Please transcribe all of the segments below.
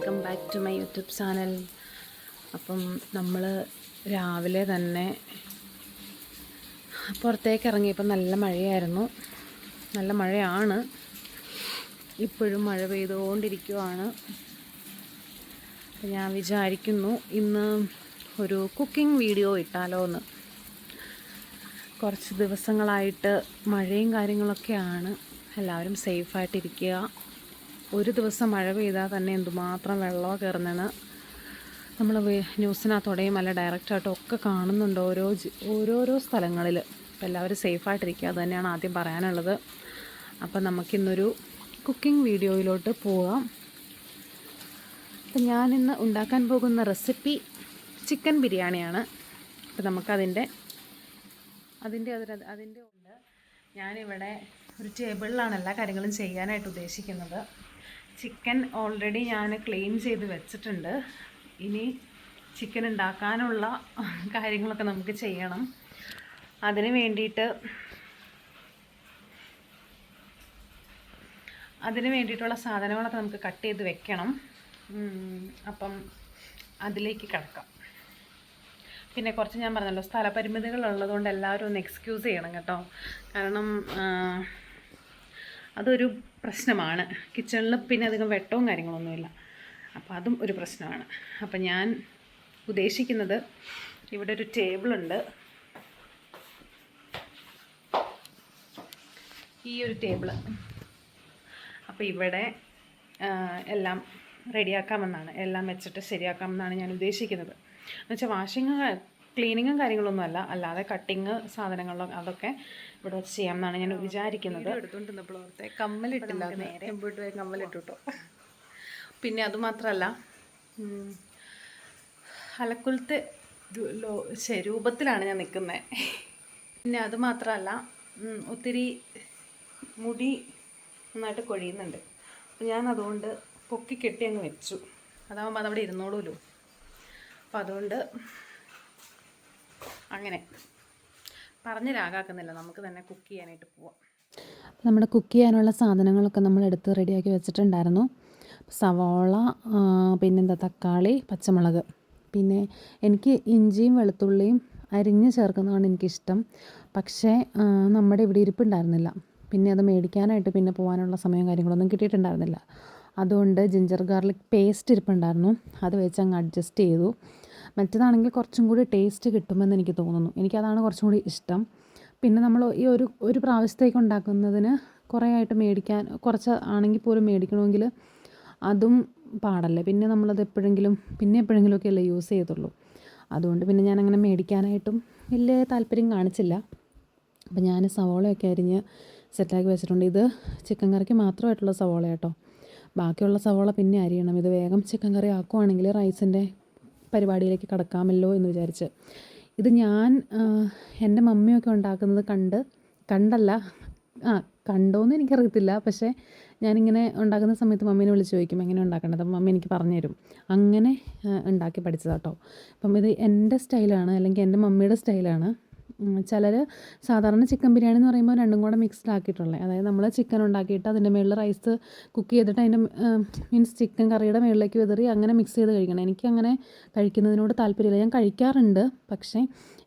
Welcome back to my YouTube channel. അപ്പം നമ്മൾ രാവിലെ തന്നെ പുറത്തേക്ക് ഇറങ്ങിയപ്പോൾ നല്ല മഴയായിരുന്നു. നല്ല മഴയാണ്, ഇപ്പോഴും മഴ പെയ്തുകൊണ്ടിരിക്കുകയാണ്. അപ്പം ഞാൻ വിചാരിക്കുന്നു ഇന്ന് ഒരു കുക്കിംഗ് വീഡിയോ ഇട്ടാലോ എന്ന്. കുറച്ച് ദിവസങ്ങളായിട്ട് മഴയും കാര്യങ്ങളൊക്കെയാണ്. എല്ലാവരും സേഫായിട്ടിരിക്കുക. ഒരു ദിവസം മഴ പെയ്താൽ തന്നെ എന്തുമാത്രം വെള്ളമാണ് കയറുന്നതെന്ന് നമ്മൾ ന്യൂസിനകത്തോടെയും അല്ല ഡയറക്റ്റായിട്ടും ഒക്കെ കാണുന്നുണ്ട് ഓരോരോ സ്ഥലങ്ങളിൽ. അപ്പോൾ എല്ലാവരും സേഫായിട്ടിരിക്കുക, അത് തന്നെയാണ് ആദ്യം പറയാനുള്ളത്. അപ്പം നമുക്കിന്നൊരു കുക്കിംഗ് വീഡിയോയിലോട്ട് പോകാം. അപ്പം ഞാനിന്ന് ഉണ്ടാക്കാൻ പോകുന്ന റെസിപ്പി ചിക്കൻ ബിരിയാണിയാണ്. അപ്പോൾ നമുക്കതിൻ്റെ ഉണ്ട്. ഞാനിവിടെ ഒരു ടേബിളിലാണ് എല്ലാ കാര്യങ്ങളും ചെയ്യാനായിട്ട് ഉദ്ദേശിക്കുന്നത്. ചിക്കൻ ഓൾറെഡി ഞാൻ ക്ലീൻ ചെയ്ത് വെച്ചിട്ടുണ്ട്. ഇനി ചിക്കൻ ഉണ്ടാക്കാനുള്ള കാര്യങ്ങളൊക്കെ നമുക്ക് ചെയ്യണം. അതിന് വേണ്ടിയിട്ടുള്ള സാധനങ്ങളൊക്കെ നമുക്ക് കട്ട് ചെയ്ത് വെക്കണം. അപ്പം അതിലേക്ക് കിടക്കാം. പിന്നെ കുറച്ച് ഞാൻ പറഞ്ഞല്ലോ, സ്ഥലപരിമിതികളുള്ളതുകൊണ്ട് എല്ലാവരും ഒന്ന് എക്സ്ക്യൂസ് ചെയ്യണം കേട്ടോ. കാരണം അതൊരു പ്രശ്നമാണ്. കിച്ചണിൽ പിന്നെ അധികം വെട്ടവും കാര്യങ്ങളൊന്നുമില്ല, അപ്പോൾ അതും ഒരു പ്രശ്നമാണ്. അപ്പം ഞാൻ ഉദ്ദേശിക്കുന്നത്, ഇവിടെ ഒരു ടേബിളുണ്ട്. ഈ ഒരു ടേബിള്. അപ്പോൾ ഇവിടെ എല്ലാം റെഡിയാക്കാമെന്നാണ്, എല്ലാം വെച്ചിട്ട് ശരിയാക്കാമെന്നാണ് ഞാൻ ഉദ്ദേശിക്കുന്നത്. എന്നുവെച്ചാൽ ക്ലീനിങ്ങും കാര്യങ്ങളൊന്നുമല്ല, അല്ലാതെ കട്ടിങ് സാധനങ്ങളും അതൊക്കെ ഇവിടെ വെച്ച് ചെയ്യാമെന്നാണ് ഞാൻ വിചാരിക്കുന്നത്. എടുത്തുകൊണ്ടിരുന്നപ്പോഴത്തെ കമ്മലിട്ടില്ല, നേരെ പോയിട്ട് കമ്മലിട്ടു കേട്ടോ. പിന്നെ അതുമാത്രമല്ല, അലക്കുലത്തെ രൂപത്തിലാണ് ഞാൻ നിൽക്കുന്നത്. പിന്നെ അതുമാത്രമല്ല, ഒത്തിരി മുടി നന്നായിട്ട് കൊഴിയുന്നുണ്ട്. അപ്പം ഞാൻ അതുകൊണ്ട് പൊക്കി കെട്ടി അങ്ങ് വെച്ചു. അതാകുമ്പോൾ അതവിടെ ഇരുന്നോളൂല്ലോ. അപ്പം അതുകൊണ്ട് അങ്ങനെ പറഞ്ഞ് രാഗാക്കുന്നില്ല, നമുക്ക് തന്നെ കുക്ക് ചെയ്യാനായിട്ട് പോവാം. നമ്മുടെ കുക്ക് ചെയ്യാനുള്ള സാധനങ്ങളൊക്കെ നമ്മൾ എടുത്ത് റെഡിയാക്കി വെച്ചിട്ടുണ്ടായിരുന്നു. സവാള, പിന്നെന്താ തക്കാളി, പച്ചമുളക്. പിന്നെ എനിക്ക് ഇഞ്ചിയും വെളുത്തുള്ളിയും അരിഞ്ഞ് ചേർക്കുന്നതാണ് എനിക്കിഷ്ടം. പക്ഷേ നമ്മുടെ ഇവിടെ ഇരിപ്പുണ്ടായിരുന്നില്ല. പിന്നെ അത് മേടിക്കാനായിട്ട് പിന്നെ പോകാനുള്ള സമയം കാര്യങ്ങളൊന്നും കിട്ടിയിട്ടുണ്ടായിരുന്നില്ല. അതുകൊണ്ട് ജിഞ്ചർ ഗാർലിക് പേസ്റ്റ് ഇരിപ്പുണ്ടായിരുന്നു, അത് വെച്ച് അങ്ങ് അഡ്ജസ്റ്റ് ചെയ്തു. മറ്റേതാണെങ്കിൽ കുറച്ചും കൂടി ടേസ്റ്റ് കിട്ടുമെന്ന് എനിക്ക് തോന്നുന്നു. എനിക്കതാണ് കുറച്ചും കൂടി ഇഷ്ടം. പിന്നെ നമ്മൾ ഈ ഒരു പ്രാവശ്യത്തേക്ക് ഉണ്ടാക്കുന്നതിന് കുറേ ആയിട്ട് മേടിക്കാൻ, കുറച്ച് ആണെങ്കിൽ പോലും മേടിക്കണമെങ്കിൽ അതും പാടല്ലേ. പിന്നെ നമ്മളത് എപ്പോഴെങ്കിലുമൊക്കെ അല്ലേ യൂസ് ചെയ്തുള്ളൂ. അതുകൊണ്ട് പിന്നെ ഞാനങ്ങനെ മേടിക്കാനായിട്ടും വലിയ താല്പര്യം കാണിച്ചില്ല. അപ്പോൾ ഞാൻ സവോളയൊക്കെ അരിഞ്ഞ് സെറ്റാക്കി വെച്ചിട്ടുണ്ട്. ഇത് ചിക്കൻ കറിക്ക് മാത്രമായിട്ടുള്ള സവോള കേട്ടോ. ബാക്കിയുള്ള സവോള പിന്നെ അരിയണം. ഇത് വേഗം ചിക്കൻ കറി ആക്കുവാണെങ്കിൽ റൈസിൻ്റെ പരിപാടിയിലേക്ക് കടക്കാമല്ലോ എന്ന് വിചാരിച്ച്. ഇത് ഞാൻ എൻ്റെ മമ്മിയൊക്കെ ഉണ്ടാക്കുന്നത് കണ്ടോയെന്ന് എനിക്കറിയത്തില്ല. പക്ഷേ ഞാനിങ്ങനെ ഉണ്ടാക്കുന്ന സമയത്ത് മമ്മീനെ വിളിച്ച് ചോദിക്കും എങ്ങനെ ഉണ്ടാക്കേണ്ടത്. അപ്പം മമ്മി എനിക്ക് പറഞ്ഞു തരും. അങ്ങനെ ഉണ്ടാക്കി പഠിച്ചതാട്ടോ. അപ്പം ഇത് എൻ്റെ സ്റ്റൈലാണ്, അല്ലെങ്കിൽ എൻ്റെ മമ്മിയുടെ സ്റ്റൈലാണ്. ചിലർ സാധാരണ ചിക്കൻ ബിരിയാണി എന്ന് പറയുമ്പോൾ രണ്ടും കൂടെ മിക്സ്ഡ് ആക്കിയിട്ടുള്ളത്, അതായത് നമ്മൾ ചിക്കൻ ഉണ്ടാക്കിയിട്ട് അതിൻ്റെ മുകളിൽ റൈസ് കുക്ക് ചെയ്തിട്ട് അതിൻ്റെ ചിക്കൻ കറിയുടെ മുകളിലേക്ക് വിതറി അങ്ങനെ മിക്സ് ചെയ്ത് കഴിക്കണം. എനിക്കങ്ങനെ കഴിക്കുന്നതിനോട് താല്പര്യമില്ല. ഞാൻ കഴിക്കാറുണ്ട്, പക്ഷേ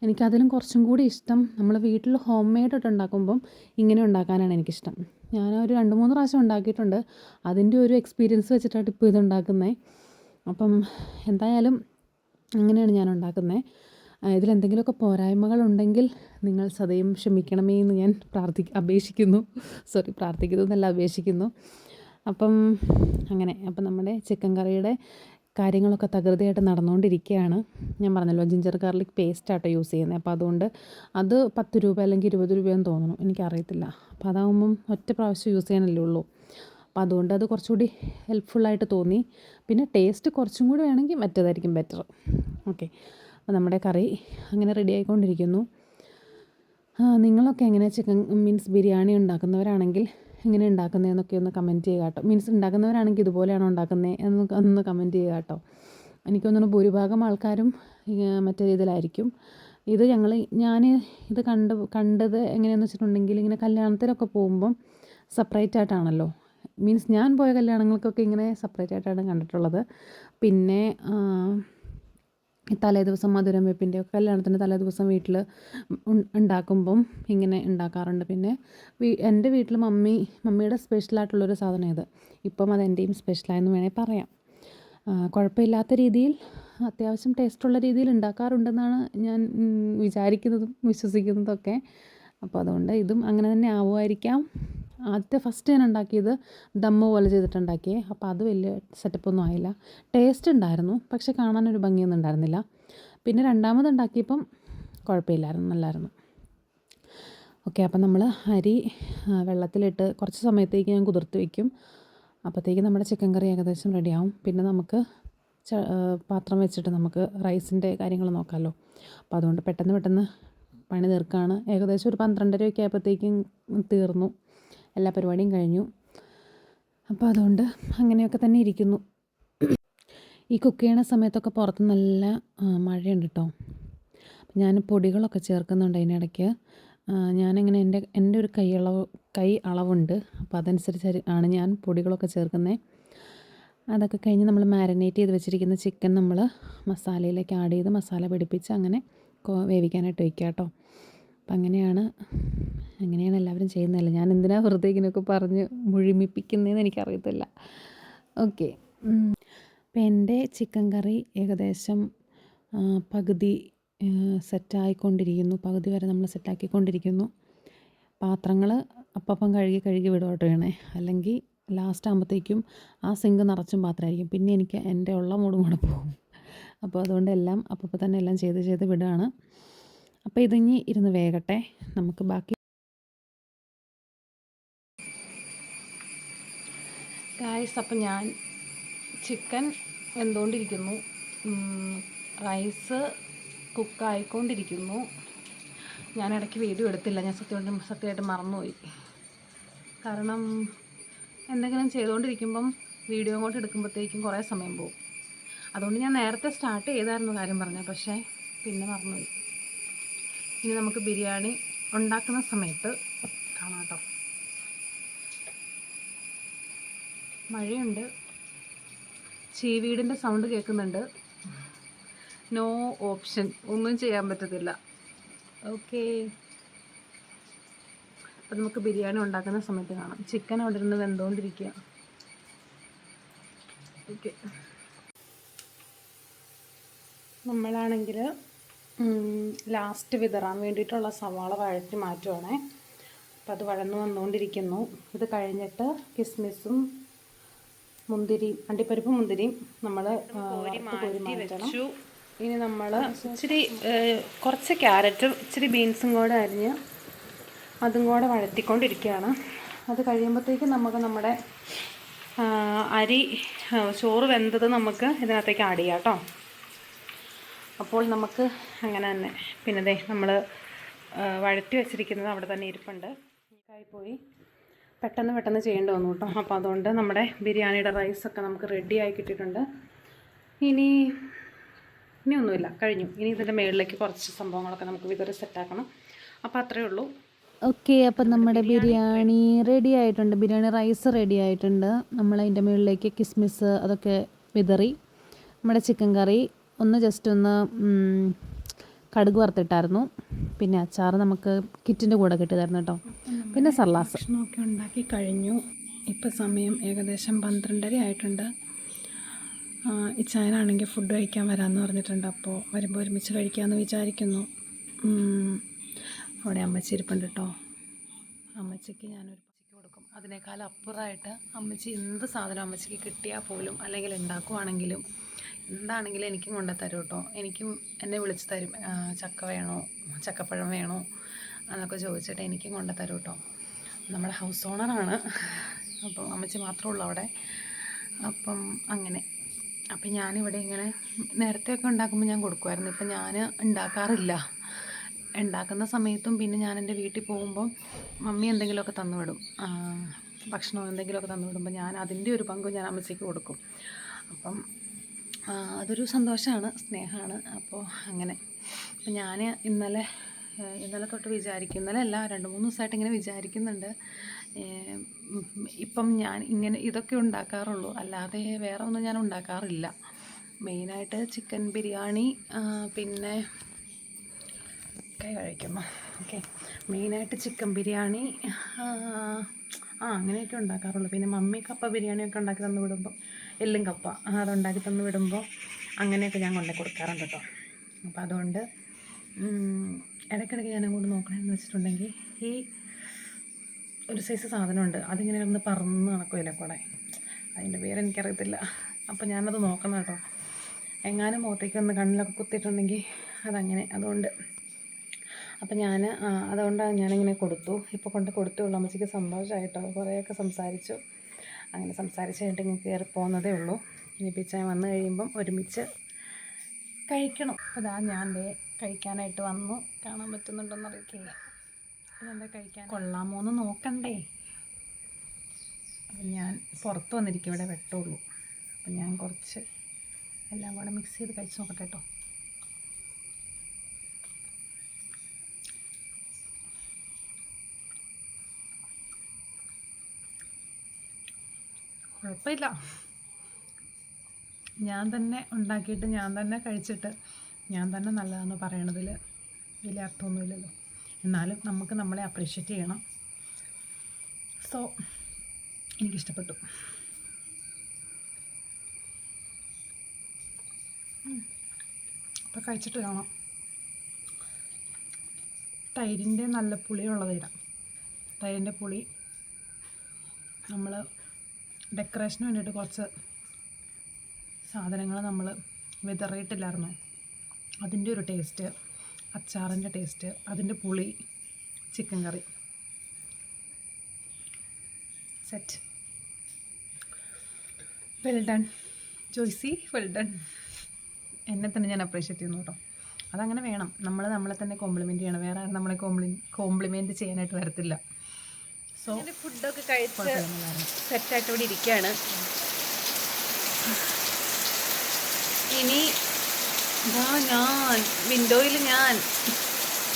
എനിക്കതിലും കുറച്ചും കൂടി ഇഷ്ടം നമ്മൾ വീട്ടിൽ ഹോം മെയ്ഡായിട്ട് ഉണ്ടാക്കുമ്പം ഇങ്ങനെ ഉണ്ടാക്കാനാണ് എനിക്കിഷ്ടം. ഞാനൊരു 2-3 പ്രാവശ്യം ഉണ്ടാക്കിയിട്ടുണ്ട്. അതിൻ്റെ ഒരു എക്സ്പീരിയൻസ് വെച്ചിട്ടാണ് ഇപ്പോൾ ഇത് ഉണ്ടാക്കുന്നത്. അപ്പം എന്തായാലും അങ്ങനെയാണ് ഞാൻ ഉണ്ടാക്കുന്നത്. ഇതിലെന്തെങ്കിലുമൊക്കെ പോരായ്മകളുണ്ടെങ്കിൽ നിങ്ങൾ സദയം ക്ഷമിക്കണമേ എന്ന് ഞാൻ അപേക്ഷിക്കുന്നു. അപ്പം അങ്ങനെ നമ്മുടെ ചിക്കൻ കറിയുടെ കാര്യങ്ങളൊക്കെ തകൃതിയായിട്ട് നടന്നുകൊണ്ടിരിക്കുകയാണ്. ഞാൻ പറഞ്ഞല്ലോ, ജിഞ്ചർ ഗാർലിക് പേസ്റ്റാട്ടോ യൂസ് ചെയ്യുന്നത്. അപ്പോൾ അതുകൊണ്ട് അത് 10 രൂപ അല്ലെങ്കിൽ 20 രൂപയെന്ന് തോന്നുന്നു, എനിക്കറിയത്തില്ല. അപ്പോൾ അതാകുമ്പം ഒറ്റ പ്രാവശ്യം യൂസ് ചെയ്യാനല്ലേ ഉള്ളൂ. അപ്പോൾ അതുകൊണ്ട് അത് കുറച്ചുകൂടി ഹെൽപ്ഫുള്ളായിട്ട് തോന്നി. പിന്നെ ടേസ്റ്റ് കുറച്ചും കൂടി വേണമെങ്കിൽ മറ്റേതായിരിക്കും ബെറ്റർ. ഓക്കെ, അപ്പോൾ നമ്മുടെ കറി അങ്ങനെ റെഡി ആയിക്കൊണ്ടിരിക്കുന്നു. നിങ്ങളൊക്കെ എങ്ങനെ ബിരിയാണി ഉണ്ടാക്കുന്നവരാണെങ്കിൽ എങ്ങനെ ഉണ്ടാക്കുന്നതെന്നൊക്കെ ഒന്ന് കമൻറ്റ് ചെയ്യുക കേട്ടോ. ഉണ്ടാക്കുന്നവരാണെങ്കിൽ ഇതുപോലെയാണോ ഉണ്ടാക്കുന്നത് എന്നൊന്ന് കമൻറ്റ് ചെയ്യുക കേട്ടോ. എനിക്ക് തോന്നുന്നു ഭൂരിഭാഗം ആൾക്കാരും മറ്റേ രീതിയിലായിരിക്കും. ഞാൻ ഇത് കണ്ടത് എങ്ങനെയാണെന്ന് വെച്ചിട്ടുണ്ടെങ്കിൽ, ഇങ്ങനെ കല്യാണത്തിനൊക്കെ പോകുമ്പം സെപ്പറേറ്റ് ആയിട്ടാണല്ലോ മീൻസ് ഞാൻ പോയ കല്യാണങ്ങൾക്കൊക്കെ ഇങ്ങനെ സെപ്പറേറ്റ് ആയിട്ടാണ് കണ്ടിട്ടുള്ളത്. പിന്നെ ഈ തലേദിവസം മധുരം വെപ്പിൻ്റെയൊക്കെ കല്യാണത്തിൻ്റെ തലേദിവസം വീട്ടിൽ ഉണ്ടാക്കുമ്പം ഇങ്ങനെ ഉണ്ടാക്കാറുണ്ട്. പിന്നെ എൻ്റെ വീട്ടിൽ മമ്മിയുടെ സ്പെഷ്യലായിട്ടുള്ളൊരു സാധനം ഇത്. ഇപ്പം അതെൻ്റെയും സ്പെഷ്യലായെന്ന് വേണേൽ പറയാം. കുഴപ്പമില്ലാത്ത രീതിയിൽ അത്യാവശ്യം ടേസ്റ്റുള്ള രീതിയിൽ ഉണ്ടാക്കാറുണ്ടെന്നാണ് ഞാൻ വിചാരിക്കുന്നതും വിശ്വസിക്കുന്നതൊക്കെ. അപ്പോൾ അതുകൊണ്ട് ഇതും അങ്ങനെ തന്നെ ആവുമായിരിക്കാം. ആദ്യത്തെ ഫസ്റ്റ് ഞാൻ ഉണ്ടാക്കിയത് ദമ്മ് പോലെ ചെയ്തിട്ടുണ്ടാക്കിയേ. അപ്പോൾ അത് വലിയ സെറ്റപ്പൊന്നും ആയില്ല. ടേസ്റ്റ് ഉണ്ടായിരുന്നു, പക്ഷെ കാണാനൊരു ഭംഗിയൊന്നും ഉണ്ടായിരുന്നില്ല. പിന്നെ രണ്ടാമത് ഉണ്ടാക്കിയപ്പം കുഴപ്പമില്ലായിരുന്നു, നല്ലായിരുന്നു. ഓക്കെ, അപ്പം നമ്മൾ അരി വെള്ളത്തിലിട്ട് കുറച്ച് സമയത്തേക്ക് ഞാൻ കുതിർത്ത് വയ്ക്കും. അപ്പോഴത്തേക്ക് നമ്മുടെ ചിക്കൻ കറി ഏകദേശം റെഡിയാവും. പിന്നെ നമുക്ക് പാത്രം വെച്ചിട്ട് നമുക്ക് റൈസിൻ്റെ കാര്യങ്ങൾ നോക്കാമല്ലോ. അപ്പോൾ അതുകൊണ്ട് പെട്ടെന്ന് പണി തീർക്കുകയാണ്. ഏകദേശം ഒരു 12:30 ആയപ്പോഴത്തേക്കും തീർന്നു, എല്ലാ പരിപാടിയും കഴിഞ്ഞു. അപ്പോൾ അതുകൊണ്ട് അങ്ങനെയൊക്കെ തന്നെ ഇരിക്കുന്നു. ഈ കുക്ക് ചെയ്യണ സമയത്തൊക്കെ പുറത്ത് നല്ല മഴയുണ്ട് കേട്ടോ. ഞാൻ പൊടികളൊക്കെ ചേർക്കുന്നുണ്ട് അതിനിടയ്ക്ക്. ഞാനിങ്ങനെ എൻ്റെ ഒരു കൈ അളവുണ്ട്. അപ്പോൾ അതനുസരിച്ച് ആണ് ഞാൻ പൊടികളൊക്കെ ചേർക്കുന്നത്. അതൊക്കെ കഴിഞ്ഞ് നമ്മൾ മാരിനേറ്റ് ചെയ്ത് വെച്ചിരിക്കുന്ന ചിക്കൻ നമ്മൾ മസാലയിലേക്ക് ആഡ് ചെയ്ത് മസാല പിടിപ്പിച്ച് അങ്ങനെ വേവിക്കാനായിട്ട് വയ്ക്കുക കേട്ടോ. അപ്പം അങ്ങനെയാണ് എല്ലാവരും ചെയ്യുന്നതല്ല. ഞാൻ എന്തിനാണ് വെറുതെ ഇങ്ങനെയൊക്കെ പറഞ്ഞ് മുഴുമിപ്പിക്കുന്നതെന്ന് എനിക്കറിയത്തില്ല. ഓക്കെ, അപ്പം എൻ്റെ ചിക്കൻ കറി ഏകദേശം പകുതി സെറ്റായിക്കൊണ്ടിരിക്കുന്നു. പകുതി വരെ നമ്മൾ സെറ്റാക്കിക്കൊണ്ടിരിക്കുന്നു. പാത്രങ്ങൾ അപ്പം കഴുകി വിടോട്ട് വേണേ, അല്ലെങ്കിൽ ലാസ്റ്റ് ആകുമ്പോഴത്തേക്കും ആ സിങ്ക് നിറച്ചും പാത്രമായിരിക്കും. പിന്നെ എനിക്ക് എൻ്റെ ഉള്ള മൂടും കൂടെ പോകും. അപ്പോൾ അതുകൊണ്ട് എല്ലാം അപ്പം തന്നെ എല്ലാം ചെയ്ത് വിടുകയാണ്. അപ്പോൾ ഇതിങ്ങി ഇരുന്ന് വേകട്ടെ, നമുക്ക് ബാക്കി. ഗായ്സ്, അപ്പം ഞാൻ ചിക്കൻ വെന്തുകൊണ്ടിരിക്കുന്നു, റൈസ് കുക്കായിക്കൊണ്ടിരിക്കുന്നു. ഞാൻ ഇടയ്ക്ക് വീഡിയോ എടുത്തില്ല, ഞാൻ സത്യമായിട്ട് മറന്നുപോയി. കാരണം എന്തെങ്കിലും ചെയ്തുകൊണ്ടിരിക്കുമ്പം വീഡിയോ അങ്ങോട്ട് എടുക്കുമ്പോഴത്തേക്കും കുറേ സമയം പോകും. അതുകൊണ്ട് ഞാൻ നേരത്തെ സ്റ്റാർട്ട് ചെയ്തായിരുന്നു കാര്യം പറഞ്ഞത്, പക്ഷേ പിന്നെ മറന്നുപോയി. ഇനി നമുക്ക് ബിരിയാണി ഉണ്ടാക്കുന്ന സമയത്ത് കാണാം കേട്ടോ. മഴയുണ്ട്, ചീവീടിൻ്റെ സൗണ്ട് കേൾക്കുന്നുണ്ട്. നോ ഓപ്ഷൻ, ഒന്നും ചെയ്യാൻ പറ്റത്തില്ല. ഓക്കെ, അപ്പം നമുക്ക് ബിരിയാണി ഉണ്ടാക്കുന്ന സമയത്ത് കാണാം. ചിക്കൻ അവിടെ ഇരുന്ന് വെന്തുകൊണ്ടിരിക്കുക. ഓക്കെ, നമ്മളാണെങ്കിൽ ലാസ്റ്റ് വിതറാൻ വേണ്ടിയിട്ടുള്ള സവാള വഴറ്റി മാറ്റുവാണേ. അപ്പോൾ അത് വഴന്നു വന്നുകൊണ്ടിരിക്കുന്നു. ഇത് കഴിഞ്ഞിട്ട് കിസ്മിസും മുന്തിരിയും അണ്ടിപ്പരിപ്പും മുന്തിരിയും നമ്മൾ കോരി മാറ്റണം. ഇനി നമ്മൾ കുറച്ച് ക്യാരറ്റും ഇച്ചിരി ബീൻസും കൂടെ അരിഞ്ഞ് അതും കൂടെ വഴറ്റിക്കൊണ്ടിരിക്കുകയാണ്. അത് കഴിയുമ്പോഴത്തേക്കും നമുക്ക് നമ്മുടെ ചോറ് വെന്തത് നമുക്ക് ഇതിനകത്തേക്ക് ആഡ് ചെയ്യാം കേട്ടോ. അപ്പോൾ നമുക്ക് അങ്ങനെ തന്നെ. പിന്നെ നമ്മൾ വഴറ്റി വെച്ചിരിക്കുന്നത് അവിടെ തന്നെ ഇരിപ്പുണ്ട്. പോയി പെട്ടെന്ന് ചെയ്യേണ്ടി വന്നു കേട്ടോ. അപ്പോൾ അതുകൊണ്ട് നമ്മുടെ ബിരിയാണിയുടെ റൈസൊക്കെ നമുക്ക് റെഡിയായി കിട്ടിയിട്ടുണ്ട്. ഇനിയൊന്നുമില്ല, കഴിഞ്ഞു. ഇനി ഇതിൻ്റെ മുകളിലേക്ക് കുറച്ച് സംഭവങ്ങളൊക്കെ നമുക്ക് വിതറി സെറ്റാക്കണം. അപ്പോൾ അത്രയേ ഉള്ളൂ. ഓക്കെ, അപ്പം നമ്മുടെ ബിരിയാണി റെഡി ആയിട്ടുണ്ട്. ബിരിയാണി റൈസ് റെഡി ആയിട്ടുണ്ട്. നമ്മൾ അതിൻ്റെ മുകളിലേക്ക് കിസ്മിസ് അതൊക്കെ വിതറി. നമ്മുടെ ചിക്കൻ കറി ജസ്റ്റ് ഒന്ന് കടുക് വറുത്തിട്ടായിരുന്നു. പിന്നെ അച്ചാർ നമുക്ക് കിറ്റിൻ്റെ കൂടെ കിട്ടിയതായിരുന്നു കേട്ടോ. പിന്നെ സർലാസ് ഭക്ഷണമൊക്കെ ഉണ്ടാക്കി കഴിഞ്ഞു. ഇപ്പോൾ സമയം ഏകദേശം 12:30 ആയിട്ടുണ്ട്. ഇച്ചായനാണെങ്കിൽ ഫുഡ് കഴിക്കാൻ വരാമെന്ന് പറഞ്ഞിട്ടുണ്ട്. അപ്പോൾ വരുമ്പോൾ ഒരുമിച്ച് കഴിക്കാമെന്ന് വിചാരിക്കുന്നു. അവിടെ അമ്മച്ചി ഇരിപ്പുണ്ട് കേട്ടോ. അമ്മച്ചിക്ക് ഞാനൊരു പച്ചക്ക് കൊടുക്കും. അതിനേക്കാൾ അപ്പുറമായിട്ട് അമ്മച്ചി എന്ത് സാധനം അമ്മച്ചിക്ക് കിട്ടിയാൽ പോലും അല്ലെങ്കിൽ ഉണ്ടാക്കുവാണെങ്കിലും എന്താണെങ്കിലും എനിക്കും കൊണ്ടുതരും കേട്ടോ. എന്നെ വിളിച്ച് തരും, ചക്ക വേണോ, ചക്കപ്പഴം വേണോ എന്നൊക്കെ ചോദിച്ചിട്ട് എനിക്കും കൊണ്ടുതരും കേട്ടോ. നമ്മുടെ ഹൗസ് ഓണറാണ്, അപ്പം അമ്മച്ചി മാത്രമേ ഉള്ളൂ അവിടെ. അപ്പം അങ്ങനെ. അപ്പം ഞാനിവിടെ ഇങ്ങനെ നേരത്തെയൊക്കെ ഉണ്ടാക്കുമ്പോൾ ഞാൻ കൊടുക്കുമായിരുന്നു. ഇപ്പം ഞാൻ ഉണ്ടാക്കാറില്ല. ഉണ്ടാക്കുന്ന സമയത്തും പിന്നെ ഞാൻ എൻ്റെ വീട്ടിൽ പോകുമ്പം മമ്മി എന്തെങ്കിലുമൊക്കെ തന്നുവിടും, ഭക്ഷണം എന്തെങ്കിലുമൊക്കെ തന്നുവിടുമ്പോൾ ഞാൻ അതിൻ്റെ ഒരു പങ്കും ഞാൻ അമ്മച്ചിക്ക് കൊടുക്കും. അപ്പം അതൊരു സന്തോഷമാണ്, സ്നേഹമാണ്. അപ്പോൾ അങ്ങനെ. അപ്പം ഞാൻ ഇന്നലെ തൊട്ട് ഇന്നലെ അല്ല 2-3 ദിവസമായിട്ട് ഇങ്ങനെ വിചാരിക്കുന്നുണ്ട് ഇപ്പം ഞാൻ ഇങ്ങനെ ഇതൊക്കെ ഉണ്ടാക്കാറുള്ളൂ, അല്ലാതെ വേറെ ഒന്നും ഞാൻ ഉണ്ടാക്കാറില്ല. മെയിനായിട്ട് ചിക്കൻ ബിരിയാണി, പിന്നെ കൈ കഴിക്കുമ്പോൾ ഓക്കെ, മെയിനായിട്ട് ചിക്കൻ ബിരിയാണി അങ്ങനെയൊക്കെ ഉണ്ടാക്കാറുള്ളൂ. പിന്നെ മമ്മി കപ്പ ബിരിയാണിയൊക്കെ ഉണ്ടാക്കി തന്നു വിടുമ്പോൾ, എല്ലും കപ്പ അതുണ്ടാക്കി തന്നു വിടുമ്പോൾ അങ്ങനെയൊക്കെ ഞാൻ കൊണ്ടു കൊടുക്കാറുണ്ട് കേട്ടോ. അപ്പോൾ അതുകൊണ്ട് ഇടയ്ക്കിടയ്ക്ക് ഞാൻ അങ്ങോട്ട് നോക്കണമെന്ന് വെച്ചിട്ടുണ്ടെങ്കിൽ ഈ ഒരു സൈസ് സാധനമുണ്ട്, അതിങ്ങനെ ഒന്ന് പറന്ന് നടക്കുമല്ലോ കൂടെ, അതിൻ്റെ പേരെനിക്കറിയത്തില്ല. അപ്പോൾ ഞാനത് നോക്കണം കേട്ടോ. എങ്ങാനും മുഖത്തേക്കൊന്ന് കണ്ണിലൊക്കെ കുത്തിയിട്ടുണ്ടെങ്കിൽ അതങ്ങനെ, അതുകൊണ്ട് അപ്പം അതുകൊണ്ടാണ് ഞാനിങ്ങനെ കൊടുത്തു. ഇപ്പോൾ കൊണ്ട് കൊടുത്തുള്ളൂ. അമ്മച്ചിക്ക് സന്തോഷമായിട്ടോ, കുറേയൊക്കെ സംസാരിച്ചു. അങ്ങനെ സംസാരിച്ച് കഴിഞ്ഞിട്ട് ഇങ്ങനെ കയറി പോകുന്നതേ ഉള്ളൂ. ഇനിയിപ്പോൾ ഞാൻ വന്നു കഴിയുമ്പം ഒരുമിച്ച് കഴിക്കണം. അപ്പോൾ ഞാൻ കഴിക്കാനായിട്ട് വന്നു. കാണാൻ പറ്റുന്നുണ്ടോയെന്ന് അറിയിക്കില്ല. ഇതെന്താ കഴിക്കാൻ കൊള്ളാമോ എന്ന് നോക്കണ്ടേ. അപ്പം ഞാൻ പുറത്ത് വന്നിരിക്കും, ഇവിടെ വെട്ടമുള്ളൂ. അപ്പം ഞാൻ കുറച്ച് എല്ലാം കൂടെ മിക്സ് ചെയ്ത് കഴിച്ച് നോക്കട്ടെ കേട്ടോ. കുഴപ്പമില്ല. ഞാൻ തന്നെ ഉണ്ടാക്കിയിട്ട് ഞാൻ തന്നെ കഴിച്ചിട്ട് ഞാൻ തന്നെ നല്ലതാണെന്ന് പറയണതിൽ വലിയ അർത്ഥമൊന്നുമില്ലല്ലോ. എന്നാലും നമുക്ക് നമ്മളെ അപ്രീഷിയേറ്റ് ചെയ്യണം. സോ എനിക്കിഷ്ടപ്പെട്ടു. അപ്പോൾ കഴിച്ചിട്ട് കാണാം. തൈരിൻ്റെ നല്ല പുളിയുള്ള തൈരാണ്. തൈരിൻ്റെ പുളി നമ്മൾ ഡെക്കറേഷന് വേണ്ടിയിട്ട് കുറച്ച് സാധനങ്ങൾ നമ്മൾ വിതറിയിട്ടില്ലായിരുന്നു. അതിൻ്റെ ഒരു ടേസ്റ്റ്, അച്ചാറിൻ്റെ ടേസ്റ്റ്, അതിൻ്റെ പുളി, chicken curry set. Well done Joicy, well done. എന്നെ തന്നെ ഞാൻ അപ്രീഷിയേറ്റ് ചെയ്യുന്നു കേട്ടോ. അതങ്ങനെ വേണം. നമ്മളെ തന്നെ കോംപ്ലിമെൻറ്റ് ചെയ്യണം. വേറെ ആരും നമ്മളെ കോംപ്ലിമെൻറ്റ് ചെയ്യാനായിട്ട് വരത്തില്ല. സോ ഫുഡൊക്കെ കഴിച്ച് സെറ്റായിട്ട് ഇവിടെ ഇരിക്കുകയാണ്. ഇനി ഞാൻ വിൻഡോയിൽ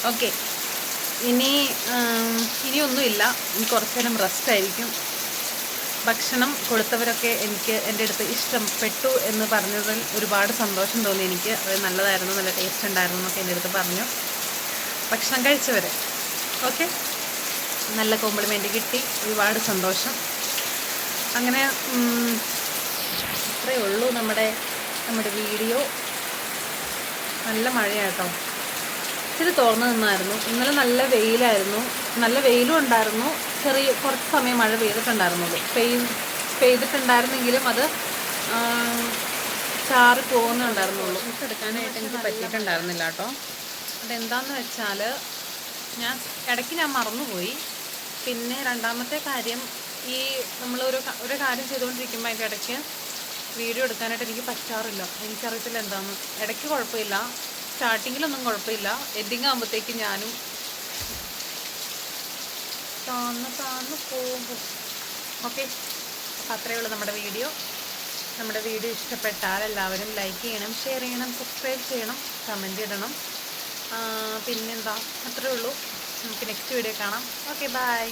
ഓക്കെ, ഇനിയൊന്നുമില്ല. ഇനി കുറച്ച് നേരം റെസ്റ്റ് ആയിരിക്കും. ഭക്ഷണം കൊടുത്തവരൊക്കെ എൻ്റെ അടുത്ത് ഇഷ്ടപ്പെട്ടു എന്ന് പറഞ്ഞതിൽ ഒരുപാട് സന്തോഷം തോന്നി എനിക്ക്. അത് നല്ലതായിരുന്നു, നല്ല ടേസ്റ്റ് ഉണ്ടായിരുന്നു എന്നൊക്കെ എൻ്റെ അടുത്ത് പറഞ്ഞു. ഭക്ഷണം കഴിച്ചവർ ഓക്കെ, നല്ല കോംപ്ലിമെൻറ്റ് കിട്ടി, ഒരുപാട് സന്തോഷം. അങ്ങനെ ഇത്രയേ ഉള്ളൂ നമ്മുടെ വീഡിയോ. നല്ല മഴയാട്ടോ, ഇച്ചിരി തുറന്നു നിന്നായിരുന്നു. ഇന്നലെ നല്ല വെയിലായിരുന്നു, നല്ല വെയിലും ഉണ്ടായിരുന്നു. കുറച്ച് സമയം മഴ പെയ്തിട്ടുണ്ടായിരുന്നുള്ളൂ. പെയ്തിട്ടുണ്ടായിരുന്നെങ്കിലും അത് ചാറി പോകുന്നുണ്ടായിരുന്നുള്ളൂ. എടുക്കാനായിട്ട് എനിക്ക് പറ്റിയിട്ടുണ്ടായിരുന്നില്ല കേട്ടോ. അതെന്താണെന്ന് വെച്ചാൽ ഇടയ്ക്ക് ഞാൻ മറന്നുപോയി. പിന്നെ രണ്ടാമത്തെ കാര്യം, നമ്മൾ ഒരു കാര്യം ചെയ്തുകൊണ്ടിരിക്കുമ്പോൾ അതിൻ്റെ ഇടയ്ക്ക് വീഡിയോ എടുക്കാനായിട്ട് എനിക്ക് പറ്റാറില്ല. എനിക്കറിയത്തില്ല എന്താണെന്ന്. ഇടയ്ക്ക് കുഴപ്പമില്ല, സ്റ്റാർട്ടിങ്ങിലൊന്നും കുഴപ്പമില്ല, എൻഡിങ് ആകുമ്പോഴത്തേക്കും ഞാനും താന്ന് പോകും. ഓക്കെ, അപ്പോൾ അത്രയേ ഉള്ളൂ നമ്മുടെ വീഡിയോ. നമ്മുടെ വീഡിയോ ഇഷ്ടപ്പെട്ടാൽ എല്ലാവരും ലൈക്ക് ചെയ്യണം, ഷെയർ ചെയ്യണം, സബ്സ്ക്രൈബ് ചെയ്യണം, കമൻറ്റ് ഇടണം. പിന്നെന്താ, അത്രയേ ഉള്ളൂ. നമുക്ക് നെക്സ്റ്റ് വീഡിയോ കാണാം. Okay, by.